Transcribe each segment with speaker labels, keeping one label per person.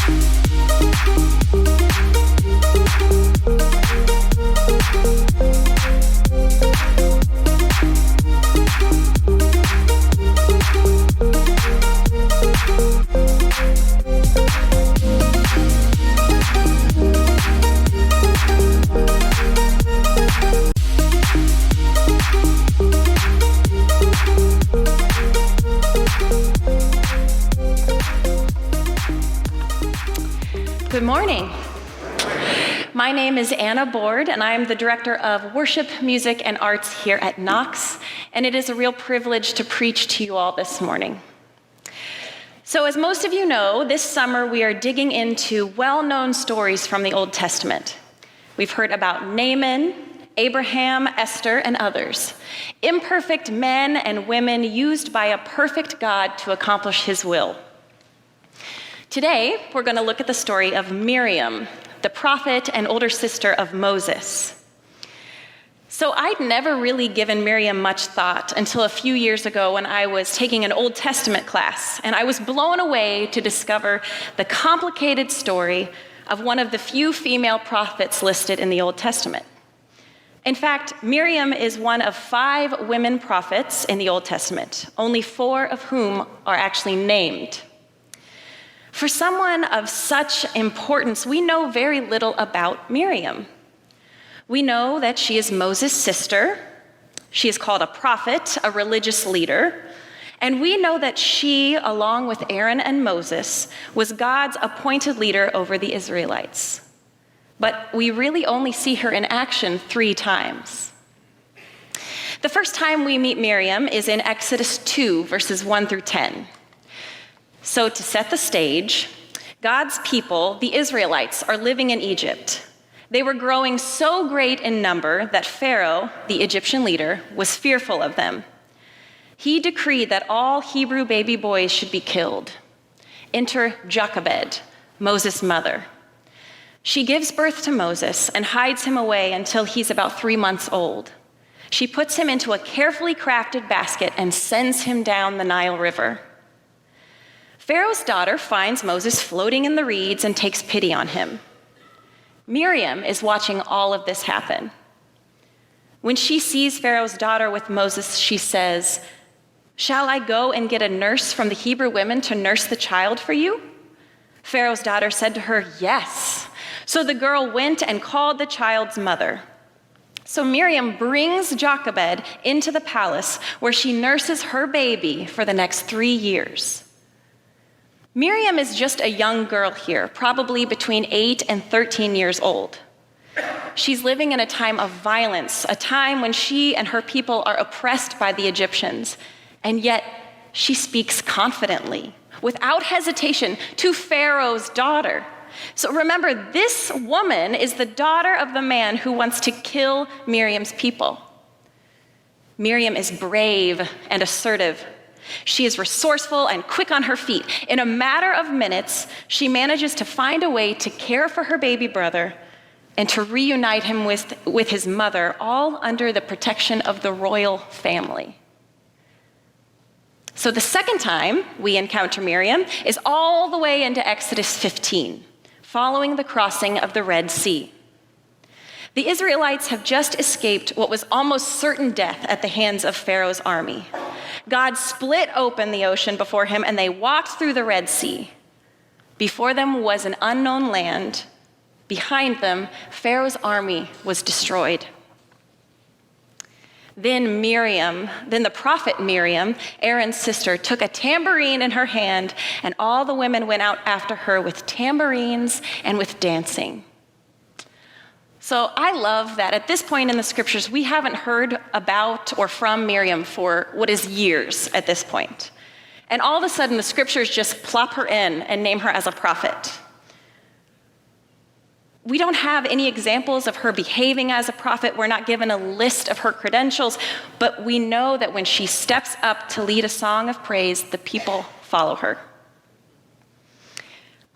Speaker 1: Good morning. My name is Anna Board, and I am the Director of Worship, Music, and Arts here at Knox, and it is a real privilege to preach to you all this morning. So as most of you know, this summer we are digging into well-known stories from the Old Testament. We've heard about Naaman, Abraham, Esther, and others. Imperfect men and women used by a perfect God to accomplish his will. Today, we're going to look at the story of Miriam, the prophet and older sister of Moses. So I'd never really given Miriam much thought until a few years ago when I was taking an Old Testament class, and I was blown away to discover the complicated story of one of the few female prophets listed in the Old Testament. In fact, Miriam is one of 5 women prophets in the Old Testament, only 4 of whom are actually named. For someone of such importance, we know very little about Miriam. We know that she is Moses' sister. She is called a prophet, a religious leader. And we know that she, along with Aaron and Moses, was God's appointed leader over the Israelites. But we really only see her in action 3 times. The first time we meet Miriam is in Exodus 2, verses 1 through 10. So to set the stage, God's people, the Israelites, are living in Egypt. They were growing so great in number that Pharaoh, the Egyptian leader, was fearful of them. He decreed that all Hebrew baby boys should be killed. Enter Jochebed, Moses' mother. She gives birth to Moses and hides him away until he's about 3 months old. She puts him into a carefully crafted basket and sends him down the Nile River. Pharaoh's daughter finds Moses floating in the reeds and takes pity on him. Miriam is watching all of this happen. When she sees Pharaoh's daughter with Moses, she says, "Shall I go and get a nurse from the Hebrew women to nurse the child for you?" Pharaoh's daughter said to her, "Yes." So the girl went and called the child's mother. So Miriam brings Jochebed into the palace where she nurses her baby for the next 3 years. Miriam is just a young girl here, probably between 8 and 13 years old. She's living in a time of violence, a time when she and her people are oppressed by the Egyptians, and yet she speaks confidently, without hesitation, to Pharaoh's daughter. So remember, this woman is the daughter of the man who wants to kill Miriam's people. Miriam is brave and assertive. She is resourceful and quick on her feet. In a matter of minutes, she manages to find a way to care for her baby brother and to reunite him with his mother, all under the protection of the royal family. So the second time we encounter Miriam is all the way into Exodus 15, following the crossing of the Red Sea. The Israelites have just escaped what was almost certain death at the hands of Pharaoh's army. God split open the ocean before him, and they walked through the Red Sea. Before them was an unknown land. Behind them, Pharaoh's army was destroyed. Then the prophet Miriam, Aaron's sister, took a tambourine in her hand, and all the women went out after her with tambourines and with dancing. So I love that at this point in the scriptures, we haven't heard about or from Miriam for what is years at this point. And all of a sudden, the scriptures just plop her in and name her as a prophet. We don't have any examples of her behaving as a prophet. We're not given a list of her credentials, but we know that when she steps up to lead a song of praise, the people follow her.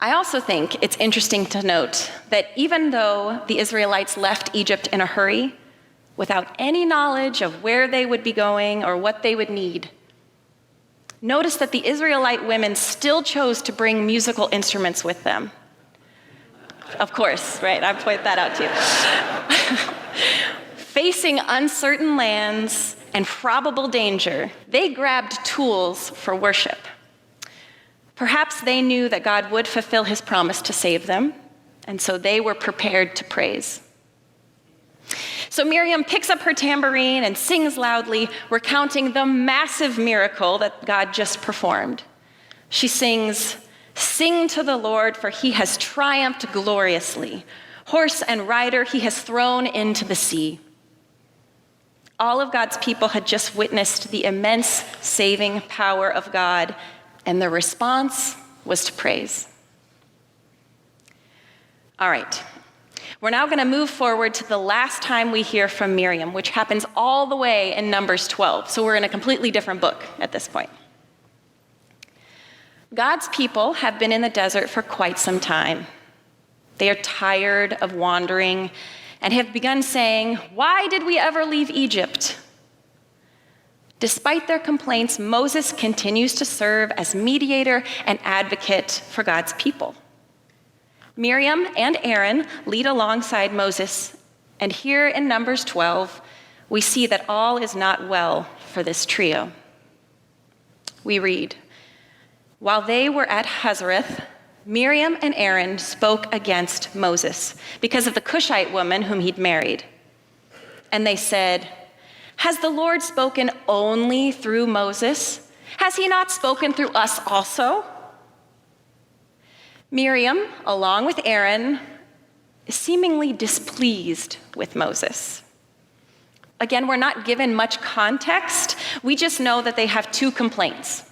Speaker 1: I also think it's interesting to note that even though the Israelites left Egypt in a hurry, without any knowledge of where they would be going or what they would need, Notice that the Israelite women still chose to bring musical instruments with them. Of course, right? I point that out too. Facing uncertain lands and probable danger, they grabbed tools for worship. Perhaps they knew that God would fulfill his promise to save them, and so they were prepared to praise. So Miriam picks up her tambourine and sings loudly, recounting the massive miracle that God just performed. She sings, "Sing to the Lord, for he has triumphed gloriously. Horse and rider he has thrown into the sea." All of God's people had just witnessed the immense saving power of God, and the response was to praise. All right. We're now going to move forward to the last time we hear from Miriam, which happens all the way in Numbers 12. So we're in a completely different book at this point. God's people have been in the desert for quite some time. They are tired of wandering and have begun saying, "Why did we ever leave Egypt?" Despite their complaints, Moses continues to serve as mediator and advocate for God's people. Miriam and Aaron lead alongside Moses, and here in Numbers 12, we see that all is not well for this trio. We read, "While they were at Hazareth, Miriam and Aaron spoke against Moses because of the Cushite woman whom he'd married. And they said, 'Has the Lord spoken only through Moses? Has he not spoken through us also?' Miriam, along with Aaron, is seemingly displeased with Moses. Again, we're not given much context. We just know that they have two complaints.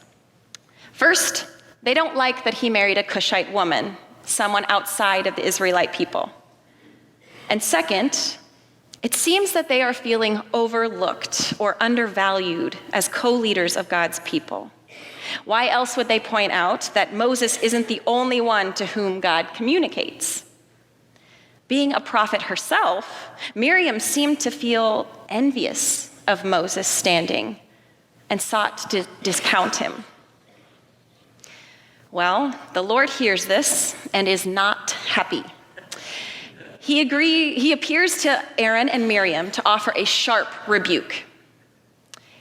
Speaker 1: First, they don't like that he married a Cushite woman, someone outside of the Israelite people. And second, it seems that they are feeling overlooked or undervalued as co-leaders of God's people. Why else would they point out that Moses isn't the only one to whom God communicates? Being a prophet herself, Miriam seemed to feel envious of Moses' standing and sought to discount him. Well, the Lord hears this and is not happy. He appears to Aaron and Miriam to offer a sharp rebuke.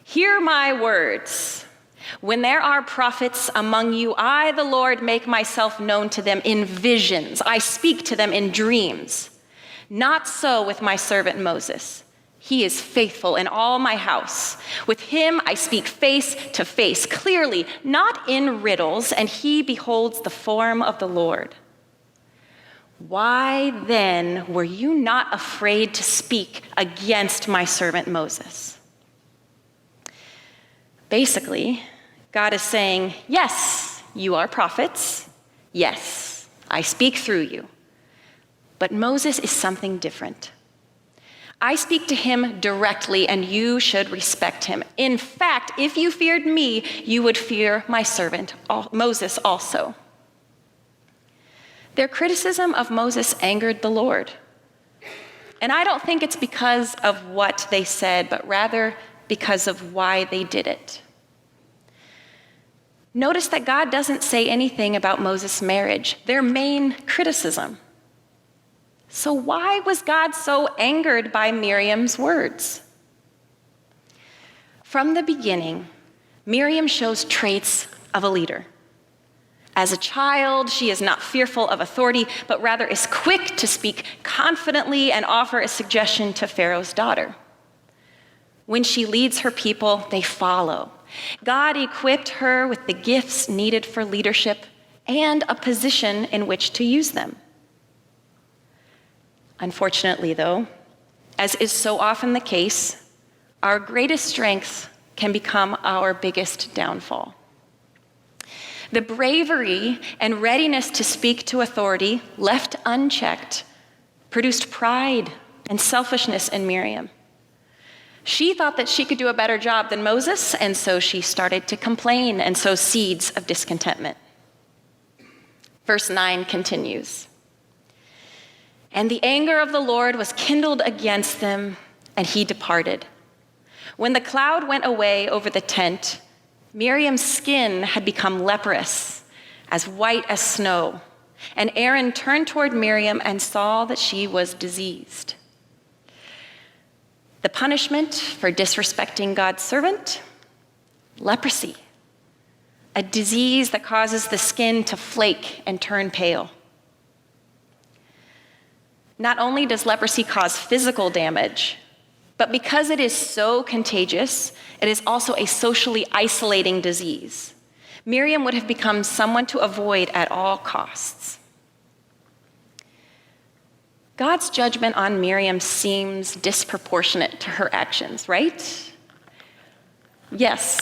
Speaker 1: "Hear my words. When there are prophets among you, I, the Lord, make myself known to them in visions. I speak to them in dreams. Not so with my servant Moses. He is faithful in all my house. With him I speak face to face, clearly, not in riddles, and he beholds the form of the Lord. Why then were you not afraid to speak against my servant Moses?" Basically, God is saying, yes, you are prophets. Yes, I speak through you. But Moses is something different. I speak to him directly, and you should respect him. In fact, if you feared me, you would fear my servant Moses also. Their criticism of Moses angered the Lord. And I don't think it's because of what they said, but rather because of why they did it. Notice that God doesn't say anything about Moses' marriage, their main criticism. So why was God so angered by Miriam's words? From the beginning, Miriam shows traits of a leader. As a child, she is not fearful of authority, but rather is quick to speak confidently and offer a suggestion to Pharaoh's daughter. When she leads her people, they follow. God equipped her with the gifts needed for leadership and a position in which to use them. Unfortunately, though, as is so often the case, our greatest strength can become our biggest downfall. The bravery and readiness to speak to authority, left unchecked, produced pride and selfishness in Miriam. She thought that she could do a better job than Moses, and so she started to complain and sow seeds of discontentment. Verse 9 continues. "And the anger of the Lord was kindled against them, and he departed. When the cloud went away over the tent, Miriam's skin had become leprous, as white as snow, and Aaron turned toward Miriam and saw that she was diseased. The punishment for disrespecting God's servant? Leprosy, a disease that causes the skin to flake and turn pale. Not only does leprosy cause physical damage, but because it is so contagious, it is also a socially isolating disease. Miriam would have become someone to avoid at all costs. God's judgment on Miriam seems disproportionate to her actions, right? Yes.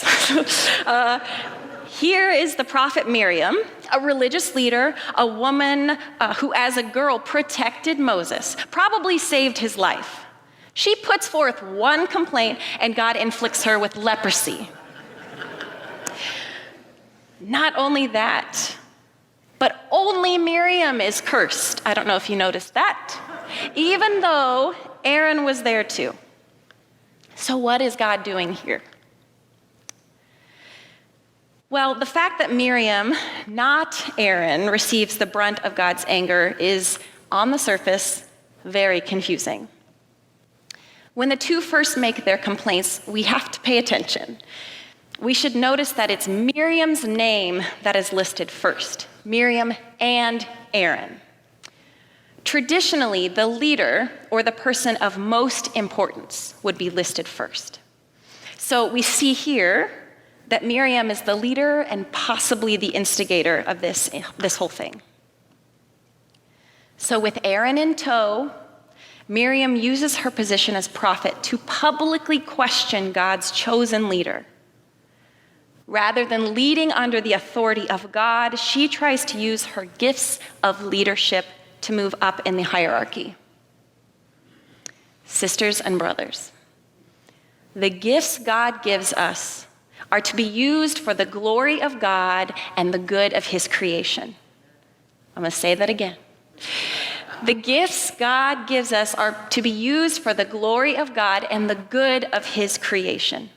Speaker 1: Here is the prophet Miriam, a religious leader, a woman who as a girl protected Moses, probably saved his life. She puts forth one complaint and God inflicts her with leprosy. Not only that, but only Miriam is cursed. I don't know if you noticed that. Even though Aaron was there too. So what is God doing here? Well, the fact that Miriam, not Aaron, receives the brunt of God's anger is, on the surface, very confusing. When the two first make their complaints, we have to pay attention. We should notice that it's Miriam's name that is listed first. Miriam and Aaron. Traditionally, the leader, or the person of most importance, would be listed first. So we see here that Miriam is the leader and possibly the instigator of this whole thing. So with Aaron in tow, Miriam uses her position as prophet to publicly question God's chosen leader. Rather than leading under the authority of God, she tries to use her gifts of leadership to move up in the hierarchy. Sisters and brothers, the gifts God gives us are to be used for the glory of God and the good of his creation. I'm going to say that again. The gifts God gives us are to be used for the glory of God and the good of his creation.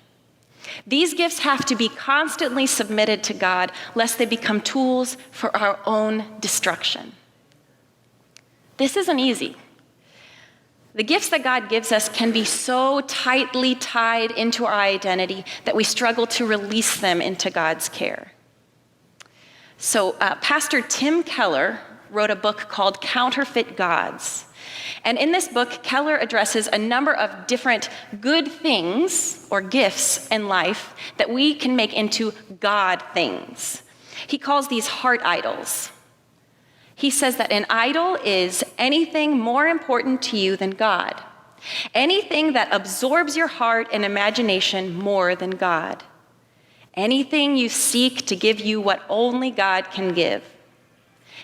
Speaker 1: These gifts have to be constantly submitted to God, lest they become tools for our own destruction. This isn't easy. The gifts that God gives us can be so tightly tied into our identity that we struggle to release them into God's care. So Pastor Tim Keller wrote a book called Counterfeit Gods. And in this book, Keller addresses a number of different good things or gifts in life that we can make into God things. He calls these heart idols. He says that an idol is anything more important to you than God, anything that absorbs your heart and imagination more than God, anything you seek to give you what only God can give.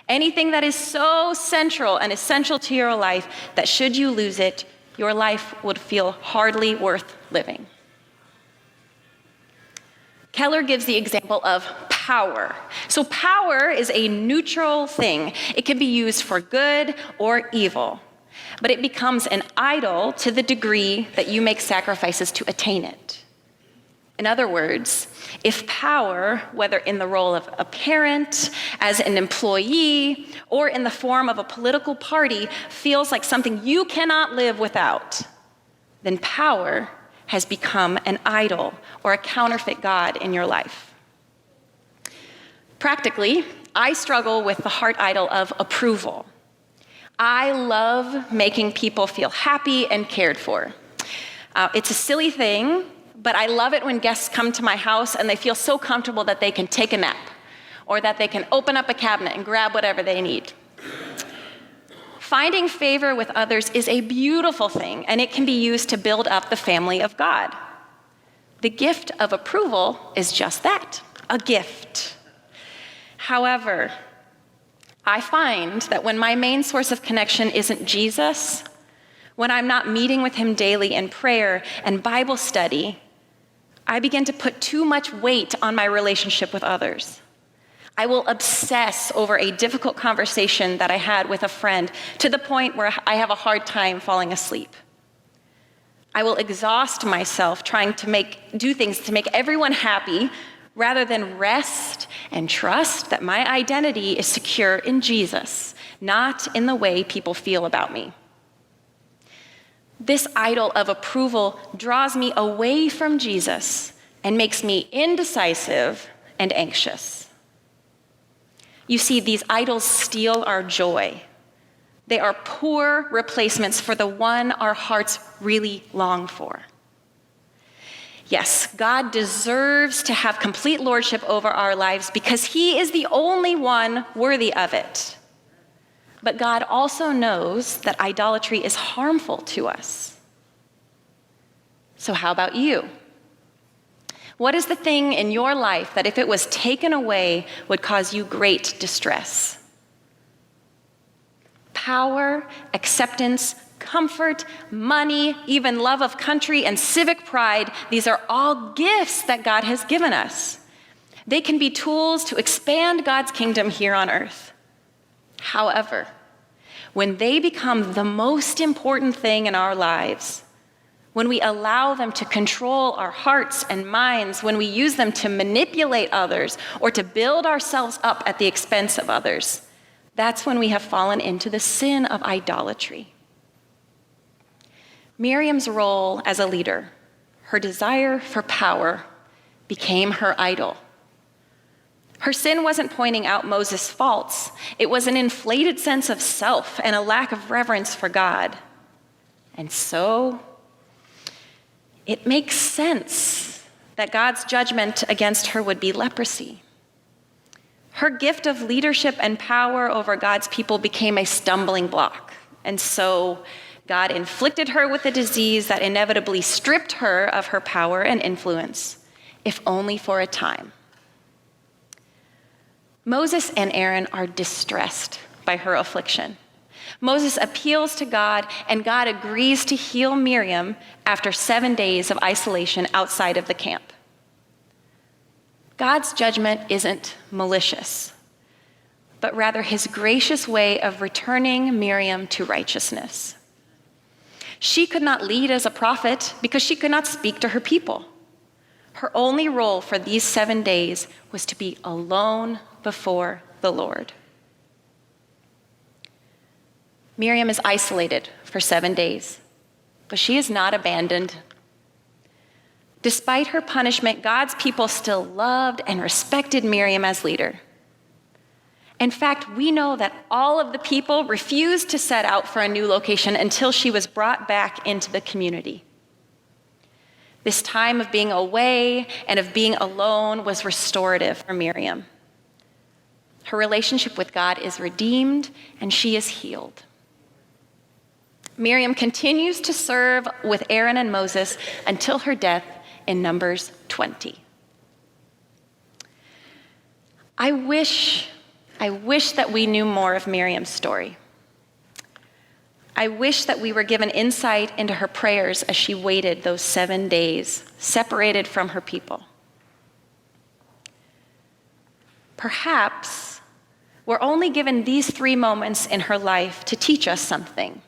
Speaker 1: Anything that is so central and essential to your life that should you lose it, your life would feel hardly worth living. Keller gives the example of power. So power is a neutral thing. It can be used for good or evil, but it becomes an idol to the degree that you make sacrifices to attain it. In other words, if power, whether in the role of a parent, as an employee, or in the form of a political party, feels like something you cannot live without, then power has become an idol or a counterfeit God in your life. Practically, I struggle with the heart idol of approval. I love making people feel happy and cared for. It's a silly thing, but I love it when guests come to my house and they feel so comfortable that they can take a nap or that they can open up a cabinet and grab whatever they need. Finding favor with others is a beautiful thing, and it can be used to build up the family of God. The gift of approval is just that, a gift. However, I find that when my main source of connection isn't Jesus, when I'm not meeting with him daily in prayer and Bible study, I begin to put too much weight on my relationship with others. I will obsess over a difficult conversation that I had with a friend to the point where I have a hard time falling asleep. I will exhaust myself trying to do things to make everyone happy rather than rest and trust that my identity is secure in Jesus, not in the way people feel about me. This idol of approval draws me away from Jesus and makes me indecisive and anxious. You see, these idols steal our joy. They are poor replacements for the one our hearts really long for. Yes, God deserves to have complete lordship over our lives because he is the only one worthy of it. But God also knows that idolatry is harmful to us. So how about you? What is the thing in your life that if it was taken away would cause you great distress? Power, acceptance, comfort, money, even love of country and civic pride, these are all gifts that God has given us. They can be tools to expand God's kingdom here on earth. However, when they become the most important thing in our lives, when we allow them to control our hearts and minds, when we use them to manipulate others or to build ourselves up at the expense of others, that's when we have fallen into the sin of idolatry. Miriam's role as a leader, her desire for power, became her idol. Her sin wasn't pointing out Moses' faults. It was an inflated sense of self and a lack of reverence for God. And so, it makes sense that God's judgment against her would be leprosy. Her gift of leadership and power over God's people became a stumbling block. And so, God inflicted her with a disease that inevitably stripped her of her power and influence, if only for a time. Moses and Aaron are distressed by her affliction. Moses appeals to God, and God agrees to heal Miriam after 7 days of isolation outside of the camp. God's judgment isn't malicious, but rather his gracious way of returning Miriam to righteousness. She could not lead as a prophet because she could not speak to her people. Her only role for these 7 days was to be alone before the Lord. Miriam is isolated for 7 days, but she is not abandoned. Despite her punishment, God's people still loved and respected Miriam as leader. In fact, we know that all of the people refused to set out for a new location until she was brought back into the community. This time of being away and of being alone was restorative for Miriam. Her relationship with God is redeemed, and she is healed. Miriam continues to serve with Aaron and Moses until her death in Numbers 20. I wish that we knew more of Miriam's story. I wish that we were given insight into her prayers as she waited those 7 days, separated from her people. Perhaps we're only given these 3 moments in her life to teach us something.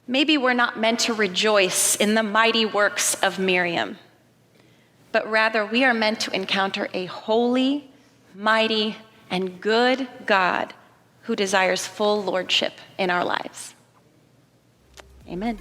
Speaker 1: Maybe we're not meant to rejoice in the mighty works of Miriam, but rather we are meant to encounter a holy, mighty, and good God who desires full lordship in our lives. Amen.